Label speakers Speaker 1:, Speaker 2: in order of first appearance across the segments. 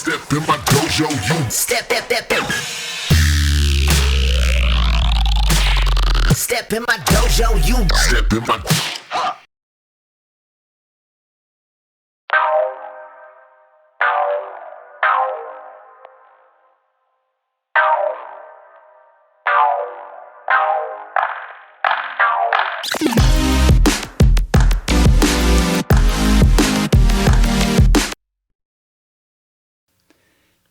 Speaker 1: Step in my dojo, you.
Speaker 2: Step in my dojo, you.
Speaker 1: Step in my.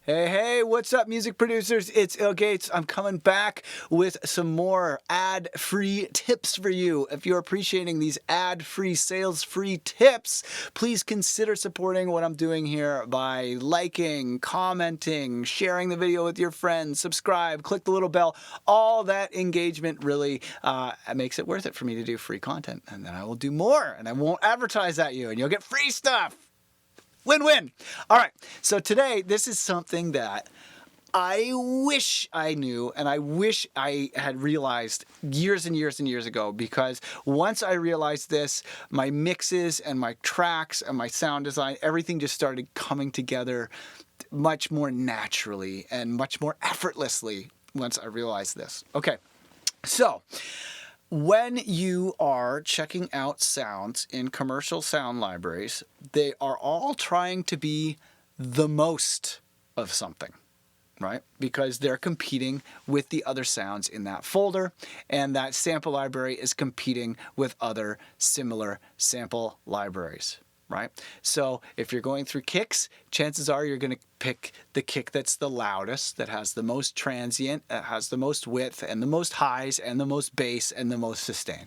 Speaker 3: Hey, what's up, music producers? It's ill.gates. I'm coming back with some more ad-free tips for you. If you're appreciating these ad-free, sales-free tips, please consider supporting what I'm doing here by liking, commenting, sharing the video with your friends, subscribe, click the little bell. All that engagement really makes it worth it for me to do free content. And then I will do more, and I won't advertise at you, and you'll get free stuff. Win-win. All right, so today, this is something that I wish I knew, and I wish I had realized years and years and years ago, because once I realized this, my mixes and my tracks and my sound design, everything just started coming together much more naturally and much more effortlessly once I realized this. Okay, so when you are checking out sounds in commercial sound libraries, they are all trying to be the most of something, right? Because they're competing with the other sounds in that folder, and that sample library is competing with other similar sample libraries, right? So if you're going through kicks, chances are you're going to pick the kick that's the loudest, that has the most transient, that has the most width and the most highs and the most bass and the most sustain.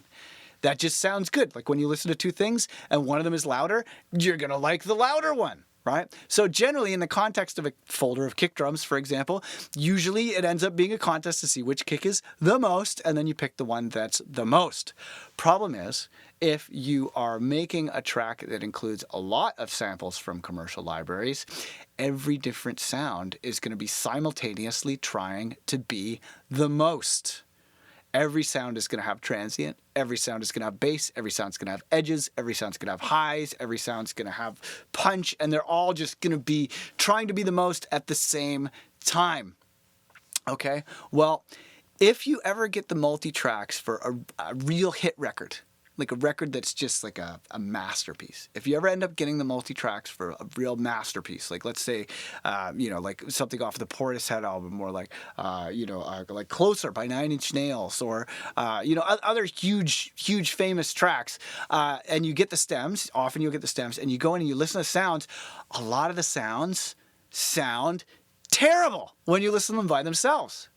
Speaker 3: That just sounds good. Like when you listen to two things and one of them is louder, you're going to like the louder one, right? So generally in the context of a folder of kick drums, for example, usually it ends up being a contest to see which kick is the most, and then you pick the one that's the most. Problem is, if you are making a track that includes a lot of samples from commercial libraries, every different sound is going to be simultaneously trying to be the most. Every sound is going to have transient, every sound is going to have bass, every sound's going to have edges, every sound's going to have highs, every sound's going to have punch, and they're all just going to be trying to be the most at the same time. Okay? Well, if you ever get the multi-tracks for a real hit record, like a record that's just like a masterpiece. If you ever end up getting the multi-tracks for a real masterpiece, like let's say, like something off the Portishead album, or like, like Closer by 9 Inch Nails, or, other huge famous tracks, and you get the stems, often you'll get the stems, and you go in and you listen to sounds, a lot of the sounds sound terrible when you listen to them by themselves.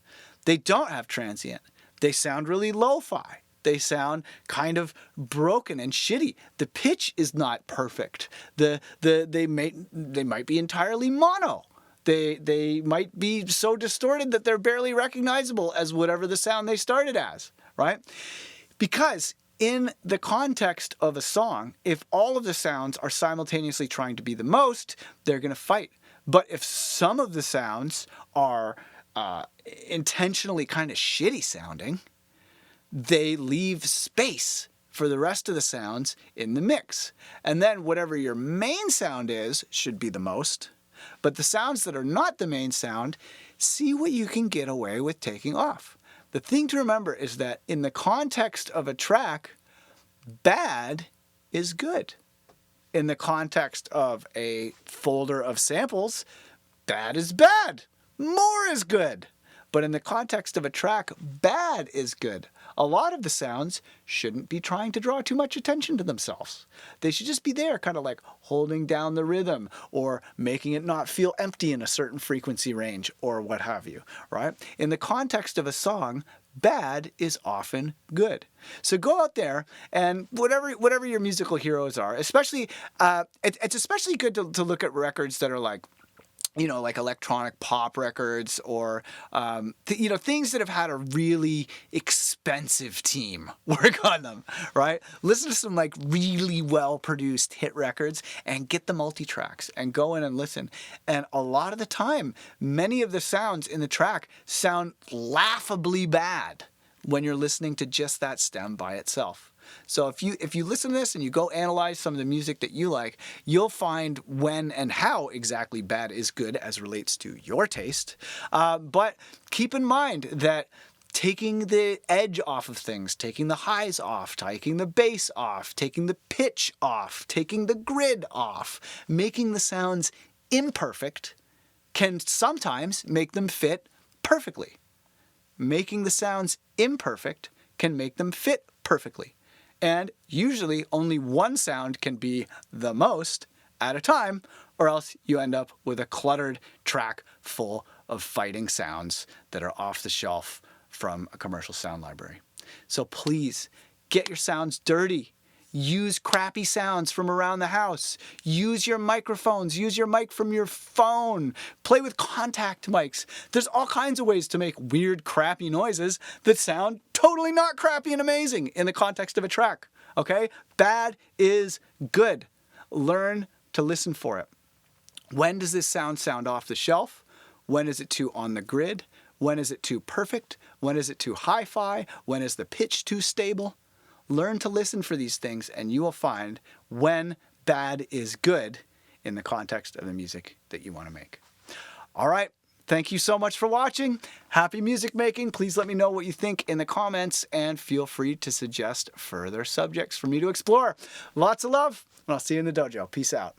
Speaker 3: They don't have transient. They sound really lo-fi. They sound kind of broken and shitty. The pitch is not perfect. They might be entirely mono. They might be so distorted that they're barely recognizable as whatever the sound they started as, right? Because in the context of a song, if all of the sounds are simultaneously trying to be the most, they're going to fight. But if some of the sounds are intentionally kind of shitty sounding, they leave space for the rest of the sounds in the mix. And then whatever your main sound is should be the most. But the sounds that are not the main sound, see what you can get away with taking off. The thing to remember is that in the context of a track, bad is good. In the context of a folder of samples, bad is bad. More is good. But in the context of a track, bad is good. A lot of the sounds shouldn't be trying to draw too much attention to themselves. They should just be there, kind of like holding down the rhythm or making it not feel empty in a certain frequency range or what have you, right? In the context of a song, bad is often good. So go out there and whatever your musical heroes are, especially, it's especially good to look at records that are like electronic pop records, or, things that have had a really expensive team work on them, right? Listen to some like really well-produced hit records and get the multi-tracks and go in and listen. And a lot of the time, many of the sounds in the track sound laughably bad when you're listening to just that stem by itself. So if you listen to this and you go analyze some of the music that you like, you'll find when and how exactly bad is good as relates to your taste. But keep in mind that taking the edge off of things, taking the highs off, taking the bass off, taking the pitch off, taking the grid off, making the sounds imperfect can sometimes make them fit perfectly. Making the sounds imperfect can make them fit perfectly. And usually only one sound can be the most at a time, or else you end up with a cluttered track full of fighting sounds that are off the shelf from a commercial sound library. So please get your sounds dirty. Use crappy sounds from around the house. Use your microphones. Use your mic from your phone. Play with contact mics. There's all kinds of ways to make weird, crappy noises that sound totally not crappy and amazing in the context of a track. Okay? Bad is good. Learn to listen for it. When does this sound off the shelf? When is it too on the grid? When is it too perfect? When is it too hi-fi? When is the pitch too stable? Learn to listen for these things and you will find when bad is good in the context of the music that you want to make. All right. Thank you so much for watching. Happy music making. Please let me know what you think in the comments and feel free to suggest further subjects for me to explore. Lots of love, and I'll see you in the dojo. Peace out.